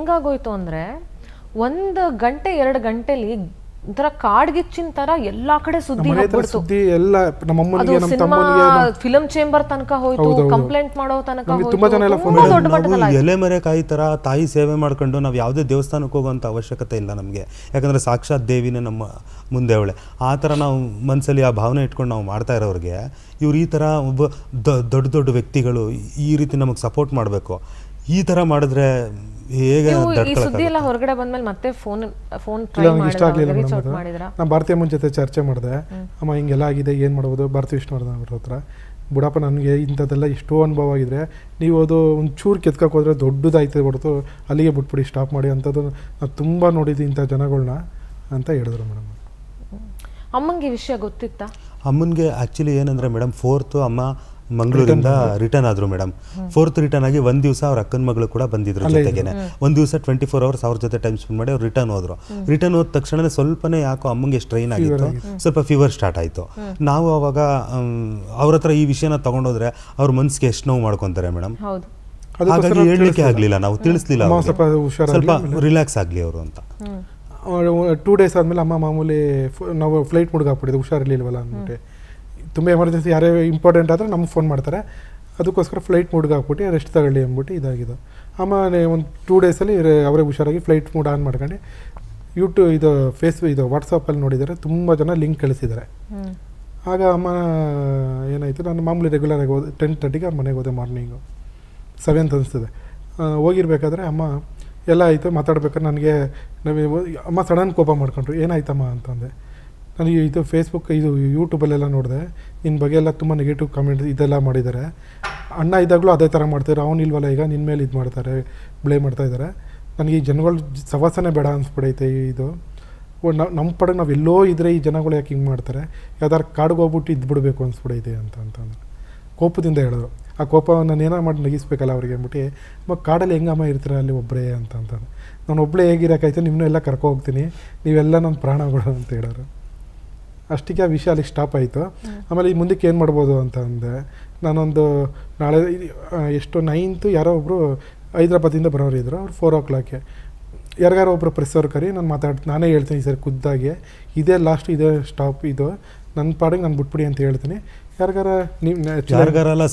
ಹೆಂಗಾಗೋಯ್ತು ಅಂದರೆ 1 ಗಂಟೆ 2 ಗಂಟೆಲಿ ಒಂಥರ ಕಾಡ್ಗಿಚ್ಚಿನ ತರ ಎಲ್ಲಾ ಕಡೆ ಸುದ್ದಿ ಹಬ್ಬಿಡ್ತು. ಎಲ್ಲ ನಮ್ಮಮ್ಮನಿಗೆ ನಮ್ಮ ತಮ್ಮನಿಗೆ ಫಿಲಂ ಚೇಂಬರ್ ತನಕ ಹೋಯ್ತು, ಕಂಪ್ಲೇಂಟ್ ಮಾಡೋ ತನಕ ಹೋಯ್ತು. ತುಂಬಾ ಜನ ಎಲ್ಲ ಫೋನ್ ದೊಡ್ಡ ಮಟ್ಟದಲ್ಲಿ ಎಲೆಮರೆಕಾಯಿ ತರ ತಾಯಿ ಸೇವೆ ಮಾಡ್ಕೊಂಡು ನಾವು ಯಾವುದೇ ದೇವಸ್ಥಾನಕ್ಕೆ ಹೋಗುವಂಥ ಅವಶ್ಯಕತೆ ಇಲ್ಲ ನಮಗೆ. ಯಾಕಂದರೆ ಸಾಕ್ಷಾತ್ ದೇವಿನೇ ನಮ್ಮ ಮುಂದೆ ಅವಳೆ. ಆ ಥರ ನಾವು ಮನಸ್ಸಲ್ಲಿ ಆ ಭಾವನೆ ಇಟ್ಕೊಂಡು ನಾವು ಮಾಡ್ತಾ ಇರೋರಿಗೆ ಇವ್ರು ಈ ಥರ ಒಬ್ಬ ದೊಡ್ಡ ದೊಡ್ಡ ವ್ಯಕ್ತಿಗಳು ಈ ರೀತಿ ನಮಗೆ ಸಪೋರ್ಟ್ ಮಾಡಬೇಕು. ಈ ಥರ ಮಾಡಿದ್ರೆ ಹೇಗೆ? ಈ ಸುದ್ದಿ ಎಲ್ಲ ಹೊರಗಡೆ ಬಂದ್ಮೇಲೆ ಮತ್ತೆ ಫೋನ್ ಇಷ್ಟ ಆಗಲಿಲ್ಲ. ನಾನು ಭಾರತೀಯ ಅಮ್ಮನ ಜೊತೆ ಚರ್ಚೆ ಮಾಡಿದೆ. ಅಮ್ಮ ಹಿಂಗೆಲ್ಲ ಆಗಿದೆ, ಏನು ಮಾಡ್ಬೋದು? ಭಾರತೀಯ ವಿಷ್ಣುವರ್ಧನ್ ಅವ್ರ ಹತ್ರ, ಬುಡಪ್ಪ ನನಗೆ ಇಂಥದ್ದೆಲ್ಲ ಎಷ್ಟೋ ಅನುಭವ ಆಗಿದ್ರೆ ನೀವು ಅದು ಒಂಚೂರು ಕೆತ್ಕಕ್ಕೆ ಹೋದ್ರೆ ದೊಡ್ಡದಾಯ್ತದೆ ಹೊರತು ಅಲ್ಲಿಗೆ ಬಿಟ್ಬಿಡಿ, ಸ್ಟಾಪ್ ಮಾಡಿ ಅಂಥದ್ದು ನಾನು ತುಂಬ ನೋಡಿದ್ದೀನಿ ಇಂಥ ಜನಗಳನ್ನ ಅಂತ ಹೇಳಿದ್ರು ಮೇಡಮ್. ಅಮ್ಮಂಗೆ ವಿಷಯ ಗೊತ್ತಿತ್ತಾ? ಅಮ್ಮನಿಗೆ ಆ್ಯಕ್ಚುಲಿ ಏನಂದರೆ ಮೇಡಮ್ 4th ಅಮ್ಮ ಮಂಗಳೂರಿಂದ ರಿಟರ್ನ್ ಆದರು ಮೇಡಮ್. 4th ರಿಟರ್ನ್ ಆಗಿ 1 ದಿವಸ ಅವ್ರ ಅಕ್ಕನ ಮಗಳು ಕೂಡ ಬಂದಿದ್ರು ಜೊತೆಗೇನೆ. 1 ದಿವಸ 24 hours ಅವ್ರ ಜೊತೆ ಟೈಮ್ ಸ್ಪೆಂಡ್ ಮಾಡಿ ಅವ್ರು ರಿಟರ್ನ್ ಹೋದ್ರು. ರಿಟರ್ನ್ ಹೋದ ತಕ್ಷಣ ಸ್ವಲ್ಪನೇ ಯಾಕೋ ಅಮ್ಮಂಗೆ ಸ್ಟ್ರೈನ್ ಆಗಿತ್ತು, ಸ್ವಲ್ಪ ಫೀವರ್ ಸ್ಟಾರ್ಟ್ ಆಯಿತು. ನಾವು ಅವಾಗ ಅವ್ರ ಹತ್ರ ಈ ವಿಷಯನ ತೊಗೊಂಡೋದ್ರೆ ಅವ್ರ ಮನಸ್ಸಿಗೆ ಎಷ್ಟು ನೋವು ಮಾಡ್ಕೊತಾರೆ ಮೇಡಮ್. ಹಾಗಾಗಿ ಹೇಳಲಿಕ್ಕೆ ಆಗಲಿಲ್ಲ, ನಾವು ತಿಳಿಸ್ಲಿಲ್ಲ, ಸ್ವಲ್ಪ ರಿಲ್ಯಾಕ್ಸ್ ಆಗಲಿ ಅವರು ಅಂತ. 2 days ಆದಮೇಲೆ ಅಮ್ಮ ಮಾಮೂಲಿ ನಾವು ಫ್ಲೈಟ್ ಮುಡ್ಗೆ ಹಾಕ್ಬಿಟ್ಟಿದ್ದು, ಹುಷಾರಿರ್ಲಿಲ್ವಲ್ಲ ಅಂದ್ಬಿಟ್ಟು. ತುಂಬ ಎಮರ್ಜೆನ್ಸಿ ಯಾರೇ ಇಂಪಾರ್ಟೆಂಟ್ ಆದರೆ ನಮ್ಗೆ ಫೋನ್ ಮಾಡ್ತಾರೆ, ಅದಕ್ಕೋಸ್ಕರ ಫ್ಲೈಟ್ ಮೂಡ್ಗೆ ಹಾಕ್ಬಿಟ್ಟು ರೆಸ್ಟ್ ತಗೊಳ್ಳಿ ಅಂದ್ಬಿಟ್ಟು ಇದಾಗಿದೆ. ಆಮೇಲೆ ಒಂದು 2 daysಲ್ಲಿ ಅವರೇ ಹುಷಾರಾಗಿ ಫ್ಲೈಟ್ ಮೂಡ್ ಆನ್ ಮಾಡ್ಕೊಂಡು ಇದು ವಾಟ್ಸಪ್ಪಲ್ಲಿ ನೋಡಿದ್ದಾರೆ, ತುಂಬ ಜನ ಲಿಂಕ್ ಕಳಿಸಿದ್ದಾರೆ. ಆಗ ಅಮ್ಮ ಏನಾಯಿತು, ನಾನು ಮಾಮೂಲಿ ರೆಗ್ಯುಲರಾಗಿ ಹೋದೆ 10:30ಗೆ ಅವ್ರ ಮನೆಗೆ ಹೋದೆ. ಮಾರ್ನಿಂಗು 7th ಅನಿಸ್ತದೆ. ಹೋಗಿರ್ಬೇಕಾದ್ರೆ ಅಮ್ಮ ಎಲ್ಲ ಆಯಿತು, ಮಾತಾಡ್ಬೇಕಾದ್ರೆ ನನಗೆ ಅಮ್ಮ ಸಡನ್ ಕೋಪ ಮಾಡ್ಕೊಂಡ್ರು. ಏನಾಯ್ತಮ್ಮ ಅಂತಂದೆ. ನನಗೆ ಇದು ಫೇಸ್ಬುಕ್ ಯೂಟ್ಯೂಬಲ್ಲೆಲ್ಲ ನೋಡಿದೆ, ನಿನ್ನ ಬಗ್ಗೆ ಎಲ್ಲ ತುಂಬ ನೆಗೆಟಿವ್ ಕಾಮೆಂಟ್ ಇದೆಲ್ಲ ಮಾಡಿದ್ದಾರೆ. ಅಣ್ಣ ಇದ್ದಾಗಲೂ ಅದೇ ಥರ ಮಾಡ್ತಾರೆ, ಅವ್ನು ಇಲ್ವಲ್ಲ ಈಗ ನಿನ್ನ ಮೇಲೆ ಇದು ಮಾಡ್ತಾರೆ, ಬ್ಲೇಮ್ ಮಾಡ್ತಾಯಿದ್ದಾರೆ. ನನಗೆ ಈ ಜನಗಳು ಸವಾಸನೆ ಬೇಡ ಅನಿಸ್ಬಿಡೈತೆ. ಇದು ನಮ್ಮ ಪಡೆಗೆ ನಾವು ಎಲ್ಲೋ ಇದ್ದರೆ ಈ ಜನಗಳು ಯಾಕೆ ಹಿಂಗೆ ಮಾಡ್ತಾರೆ, ಯಾವ್ದಾರು ಕಾಡಿಗೆ ಹೋಗ್ಬಿಟ್ಟು ಇದ್ಬಿಡ್ಬೇಕು ಅನಿಸ್ಬಿಡೈತೆ ಅಂತಂದ್ರೆ ಕೋಪದಿಂದ ಹೇಳಿದ್ರು. ಆ ಕೋಪವನ್ನು ನಾನು ಏನೋ ಮಾಡಿ ನಗಿಸ್ಬೇಕಲ್ಲ ಅವ್ರಿಗೆ ಅಂದ್ಬಿಟ್ಟು, ಕಾಡಲ್ಲಿ ಹೆಂಗಮ್ಮ ಇರ್ತೀರ ಅಲ್ಲಿ ಒಬ್ಬರೇ ಅಂತಂತಾರೆ. ನಾನು ಒಬ್ಬಳೇ ಹೇಗಿರೋಕ್ಕಾಯ್ತು, ನಿಮ್ಮನ್ನೂ ಎಲ್ಲ ಕರ್ಕೊ ಹೋಗ್ತೀನಿ, ನೀವೆಲ್ಲ ನನ್ನ ಪ್ರಾಣಗಳು ಅಂತ ಹೇಳೋರು. ಅಷ್ಟಕ್ಕೆ ಆ ವಿಷಯ ಅಲ್ಲಿಗೆ ಸ್ಟಾಪ್ ಆಯಿತು. ಆಮೇಲೆ ಈ ಮುಂದಕ್ಕೆ ಏನು ಮಾಡ್ಬೋದು ಅಂತ ಅಂದೆ. ನಾನೊಂದು ನಾಳೆ 9th ಯಾರೋ ಒಬ್ಬರು ಹೈದ್ರಾಬಾದಿಂದ ಬರೋರು ಇದ್ದರು. ಅವ್ರು 4 o'clock ಯಾರಿಗಾರು ಒಬ್ಬರು ಪ್ರೆಸ್ಸವ್ರು ಕರಿ, ನಾನೇ ಹೇಳ್ತೀನಿ ಸರ್ ಖುದ್ದಾಗೆ, ಇದೇ ಲಾಸ್ಟ್, ಇದೇ ಸ್ಟಾಪ್, ಇದು ನನ್ನ ಪಾಡಿಗೆ ನಾನು ಬಿಟ್ಬಿಡಿ ಅಂತ ಹೇಳ್ತೀನಿ. ಯಾರಿಗಾರಲ್ಲ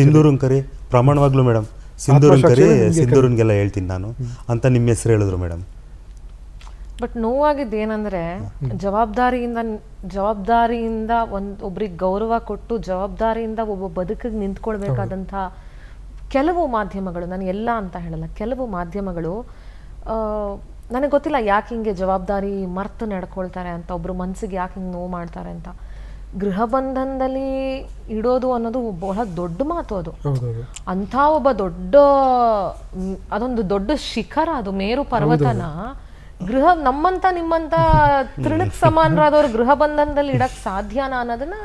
ಸಿಂಧೂರನ್ ಕರಿ, ಪ್ರಮಾಣವಾಗ್ಲೂ ಮೇಡಮ್ ಸಿಂಧೂರನ್ ಕರಿ, ಸಿಂಧೂರನ್ಗೆಲ್ಲ ಹೇಳ್ತೀನಿ ನಾನು ಅಂತ ನಿಮ್ಮ ಹೆಸರು ಹೇಳಿದ್ರು ಮೇಡಮ್. ಬಟ್ ನೋವಾಗಿದ್ದು ಏನಂದ್ರೆ, ಜವಾಬ್ದಾರಿಯಿಂದ ಒಬ್ರಿಗೆ ಗೌರವ ಕೊಟ್ಟು ಜವಾಬ್ದಾರಿಯಿಂದ ಒಬ್ಬ ಬದುಕಿಗೆ ನಿಂತ್ಕೊಳ್ಬೇಕಾದಂಥ ಕೆಲವು ಮಾಧ್ಯಮಗಳು, ನಾನು ಎಲ್ಲ ಅಂತ ಹೇಳಲ್ಲ, ಕೆಲವು ಮಾಧ್ಯಮಗಳು ನನಗೆ ಗೊತ್ತಿಲ್ಲ ಯಾಕೆ ಹಿಂಗೆ ಜವಾಬ್ದಾರಿ ಮರ್ತು ನಡ್ಕೊಳ್ತಾರೆ ಅಂತ, ಒಬ್ರು ಮನಸ್ಸಿಗೆ ಯಾಕೆ ಹಿಂಗೆ ನೋವು ಮಾಡ್ತಾರೆ ಅಂತ. ಗೃಹ ಬಂಧನದಲ್ಲಿ ಇಡೋದು ಅನ್ನೋದು ಬಹಳ ದೊಡ್ಡ ಮಾತು. ಅದು ಅಂಥ ಒಬ್ಬ ಅದೊಂದು ದೊಡ್ಡ ಶಿಖರ, ಅದು ಮೇರು ಪರ್ವತನ ನಮ್ಮಂತ ನಿಮ್ಮಂತ ತೃಣಕ್ ಸಮಾನರಾದವ್ರು ಗೃಹ ಬಂಧನದಲ್ಲಿ ಇಡಕ್ ಸಾಧ್ಯನಾ ಅನ್ನೋದನ್ನ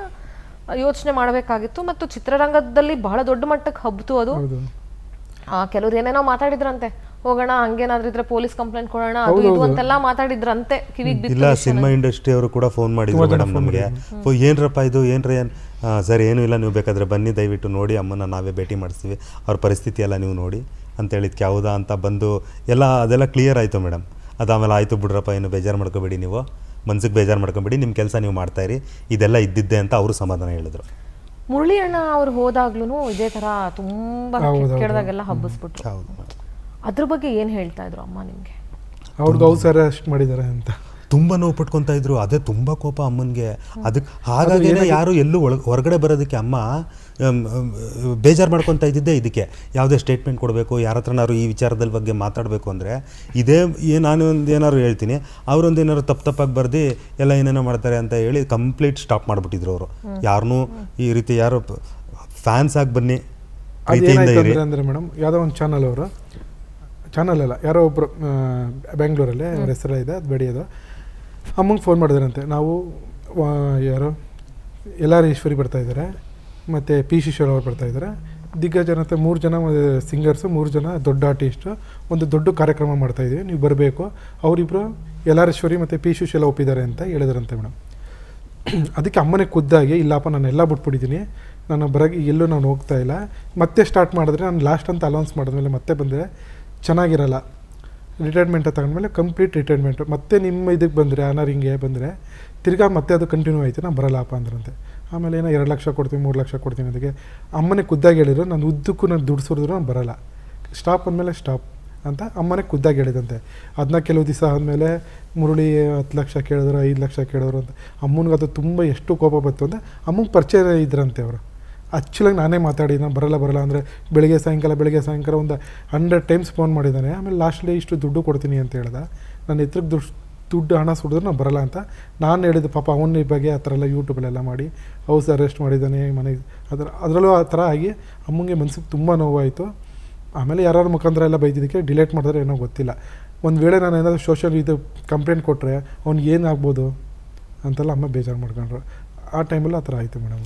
ಯೋಚನೆ ಮಾಡಬೇಕಾಗಿತ್ತು. ಮತ್ತು ಚಿತ್ರರಂಗದಲ್ಲಿ ಬಹಳ ದೊಡ್ಡ ಮಟ್ಟಕ್ಕೆ ಹಬ್ಬಿತು ಅದು. ಕೆಲವ್ರು ಏನೇನೋ ಮಾತಾಡಿದ್ರಂತೆ, ಹೋಗೋಣ ಹಂಗೇನಾದ್ರೂ ಇದ್ರೆ ಪೊಲೀಸ್ ಕಂಪ್ಲೇಂಟ್ ಕೊಡೋಣ, ಅದು ಇದು ಅಂತೆಲ್ಲ ಮಾತಾಡಿದ್ರಂತೆ. ಕಿವಿಗೆ ಇಲ್ಲ, ಸಿನಿಮಾ ಇಂಡಸ್ಟ್ರಿ ಅವರು ಕೂಡ ಫೋನ್ ಮಾಡಿದ್ರು ಮೇಡಮ್ ನಮಗೆ, ಏನ್ರಪ್ಪ ಇದು, ಏನ್ರಿ ಸರ್ ಏನೂ ಇಲ್ಲ, ನೀವು ಬೇಕಾದ್ರೆ ಬನ್ನಿ, ದಯವಿಟ್ಟು ನೋಡಿ ಅಮ್ಮನ ನಾವೇ ಭೇಟಿ ಮಾಡಿಸ್ತೀವಿ, ಅವ್ರ ಪರಿಸ್ಥಿತಿ ಎಲ್ಲ ನೀವು ನೋಡಿ ಅಂತ ಹೇಳಿದ್ಕೆ ಹೌದಾ ಅಂತ ಬಂದು ಎಲ್ಲ ಅದೆಲ್ಲ ಕ್ಲಿಯರ್ ಆಯಿತು ಮೇಡಮ್. ಅದಾಮೇಲೆ ಆಯಿತು ಬಿಡ್ರಪ್ಪ, ಏನು ಬೇಜಾರು ಮಾಡ್ಕೊಬೇಡಿ, ನೀವು ಮನ್ಸಿಗೆ ಬೇಜಾರು ಮಾಡ್ಕೊಬೇಡಿ, ನಿಮ್ಮ ಕೆಲಸ ನೀವು ಮಾಡ್ತಾ ಇರಿ, ಇದೆಲ್ಲ ಇದ್ದಿದ್ದೆ ಅಂತ ಅವರು ಸಮಾಧಾನ ಹೇಳಿದ್ರು. ಮುರಳಿ ಅಣ್ಣ ಅವ್ರು ಹೋದಾಗ್ಲೂ ಇದೇ ಥರ ತುಂಬ ಕೆಟ್ಟದಾಗೆಲ್ಲ ಹಬ್ಬಿಸ್ಬಿಟ್ರು. ಅದ್ರ ಬಗ್ಗೆ ಏನು ಹೇಳ್ತಾ ಇದ್ರು ಅಮ್ಮ ನಿಮಗೆ? ಅವ್ರಿಗೆ ಅರೆಸ್ಟ್ ಮಾಡಿದ್ದಾರೆ ಅಂತ ತುಂಬ ನೋವು ಪಟ್ಕೊತಾ ಇದ್ರು. ಅದೇ ತುಂಬ ಕೋಪ ಅಮ್ಮನಿಗೆ. ಅದಕ್ಕೆ ಹಾಗಾಗಿನೇ ಯಾರು ಎಲ್ಲೂ ಹೊರಗಡೆ ಬರೋದಕ್ಕೆ ಅಮ್ಮ ಬೇಜಾರು ಮಾಡ್ಕೊತಾ ಇದ್ದಿದ್ದೆ ಇದಕ್ಕೆ. ಯಾವುದೇ ಸ್ಟೇಟ್ಮೆಂಟ್ ಕೊಡಬೇಕು, ಯಾರ ಹತ್ರನಾದ್ರು ಈ ವಿಚಾರದ ಬಗ್ಗೆ ಮಾತಾಡಬೇಕು ಅಂದರೆ ಇದೇ ನಾನು ಏನಾದ್ರು ಹೇಳ್ತೀನಿ, ಅವರೊಂದು ಏನಾದ್ರು ತಪ್ಪಾಗಿ ಬರ್ದು ಎಲ್ಲ ಏನೇನೋ ಮಾಡ್ತಾರೆ ಅಂತ ಹೇಳಿ ಕಂಪ್ಲೀಟ್ ಸ್ಟಾಪ್ ಮಾಡಿಬಿಟ್ಟಿದ್ರು ಅವರು. ಯಾರನ್ನೂ ಈ ರೀತಿ ಯಾರು ಫ್ಯಾನ್ಸ್ ಆಗಿ ಬನ್ನಿ ಅಂದರೆ ಮೇಡಮ್, ಯಾವುದೋ ಒಂದು ಚಾನಲ್ ಅಲ್ಲ, ಯಾರೋ ಒಬ್ಬರು ಬೆಂಗಳೂರಲ್ಲಿ ಅವ್ರ ಹೆಸರು ಇದೆ, ಅದು ಬೆಳೆಯೋದು, ಅಮ್ಮಂಗೆ ಫೋನ್ ಮಾಡಿದ್ರಂತೆ. ನಾವು ಯಾರೋ LR ಈಶ್ವರಿ ಬರ್ತಾಯಿದ್ದಾರೆ, ಮತ್ತು P. ಶಿಶೋರ್ ಅವ್ರು ಬರ್ತಾಯಿದ್ದಾರೆ, ದಿಗ್ಗಜನತೆ 3 ಜನ ಸಿಂಗರ್ಸು, 3 ಜನ ದೊಡ್ಡ ಆರ್ಟಿಸ್ಟು, ಒಂದು ದೊಡ್ಡ ಕಾರ್ಯಕ್ರಮ ಮಾಡ್ತಾಯಿದ್ದೀವಿ, ನೀವು ಬರಬೇಕು. ಅವರಿಬ್ಬರು LR ಈಶ್ವರಿ ಮತ್ತು P. ಶಿಶೋರ್ ಒಪ್ಪಿದ್ದಾರೆ ಅಂತ ಹೇಳಿದ್ರಂತೆ ಮೇಡಮ್. ಅದಕ್ಕೆ ಅಮ್ಮನೇ ಖುದ್ದಾಗಿ, ಇಲ್ಲಪ್ಪ ನಾನೆಲ್ಲ ಬಿಟ್ಬಿಟ್ಟಿದ್ದೀನಿ, ನಾನು ಎಲ್ಲೂ ನಾನು ಹೋಗ್ತಾ ಇಲ್ಲ, ಮತ್ತೆ ಸ್ಟಾರ್ಟ್ ಮಾಡಿದ್ರೆ ನಾನು ಲಾಸ್ಟ್ ಅಂತ ಅನೌನ್ಸ್ ಮಾಡಿದ್ಮೇಲೆ ಮತ್ತೆ ಬಂದರೆ ಚೆನ್ನಾಗಿರಲ್ಲ. ರಿಟೈರ್ಮೆಂಟ್ ತಗೊಂಡ್ಮೇಲೆ ಕಂಪ್ಲೀಟ್ ರಿಟೈರ್ಮೆಂಟು. ಮತ್ತೆ ನಿಮ್ಮ ಇದಕ್ಕೆ ಬಂದರೆ ಅನರಿಂಗೆ ಬಂದರೆ ತಿರ್ಗಾ ಮತ್ತೆ ಅದು ಕಂಟಿನ್ಯೂ ಆಯಿತು, ನಾನು ಬರಲ್ಲಪ್ಪ ಅಂದ್ರಂತೆ. ಆಮೇಲೆ ಏನೋ 2 ಲಕ್ಷ ಕೊಡ್ತೀನಿ 3 ಲಕ್ಷ ಕೊಡ್ತೀನಿ ಅದಕ್ಕೆ ಅಮ್ಮನೇ ಖುದ್ದಾಗಿ ಹೇಳಿದ್ರು, ನಾನು ಉದ್ದಕ್ಕೂ ನಾನು ದುಡ್ಡು ಸುರಿದ್ರು ನಾನು ಬರಲ್ಲ, ಸ್ಟಾಪ್ ಅಂದಮೇಲೆ ಸ್ಟಾಪ್ ಅಂತ ಅಮ್ಮನೇ ಖುದ್ದಾಗಿ ಹೇಳಿದಂತೆ. ಅದನ್ನ ಕೆಲವು ದಿವಸ ಆದಮೇಲೆ ಮುರಳಿ 10 ಲಕ್ಷ ಕೇಳಿದ್ರು 5 ಲಕ್ಷ ಕೇಳಿದ್ರು ಅಂತ. ಅಮ್ಮನಿಗೆ ಅದು ತುಂಬ ಎಷ್ಟು ಕೋಪ ಬಂತು ಅಂದರೆ ಅಮ್ಮಂಗೆ ಪರಿಚಯ ಇದ್ರಂತೆ ಅವರು. ಆ್ಯಕ್ಚುಲಾಗಿ ನಾನೇ ಮಾತಾಡಿ ನಾನು ಬರಲ್ಲ ಅಂದರೆ ಬೆಳಗ್ಗೆ ಸಾಯಂಕಾಲ ಒಂದು 100 ಟೈಮ್ಸ್ ಫೋನ್ ಮಾಡಿದ್ದಾನೆ. ಆಮೇಲೆ ಲಾಸ್ಟ್ಲಿ ಇಷ್ಟು ದುಡ್ಡು ಕೊಡ್ತೀನಿ ಅಂತ ಹೇಳ್ದೆ. ನನ್ನ ಎತ್ರಕ್ಕೆ ದುಡ್ಡು ಹಣ ಸುಡಿದ್ರು ನಾನು ಬರಲ್ಲ ಅಂತ ನಾನು ಹೇಳಿದ್ದು. ಪಾಪ ಅವನ ಬಗ್ಗೆ ಆ ಥರ ಎಲ್ಲ ಯೂಟ್ಯೂಬಲ್ಲೆಲ್ಲ ಮಾಡಿ ಹೌಸ್ ಅರೆಸ್ಟ್ ಮಾಡಿದ್ದಾನೆ ಮನೆಗೆ, ಅದರಲ್ಲೂ ಆ ಥರ ಆಗಿ ಅಮ್ಮಂಗೆ ಮನ್ಸಿಗೆ ತುಂಬ ನೋವಾಯಿತು. ಆಮೇಲೆ ಯಾರು ಮುಖಾಂತರ ಎಲ್ಲ ಬೈದಿದ್ದಕ್ಕೆ ಡಿಲೇಟ್ ಮಾಡಿದ್ರೆ ಏನೋ ಗೊತ್ತಿಲ್ಲ. ಒಂದು ವೇಳೆ ನಾನು ಏನಾದರೂ ಸೋಷಲ್ ಇದು ಕಂಪ್ಲೇಂಟ್ ಕೊಟ್ಟರೆ ಅವ್ನಿಗೆ ಏನಾಗ್ಬೋದು ಅಂತೆಲ್ಲ ಅಮ್ಮ ಬೇಜಾರು ಮಾಡ್ಕೊಂಡ್ರು. ಆ ಟೈಮಲ್ಲಿ ಆ ಥರ ಆಯಿತು ಮೇಡಮ್.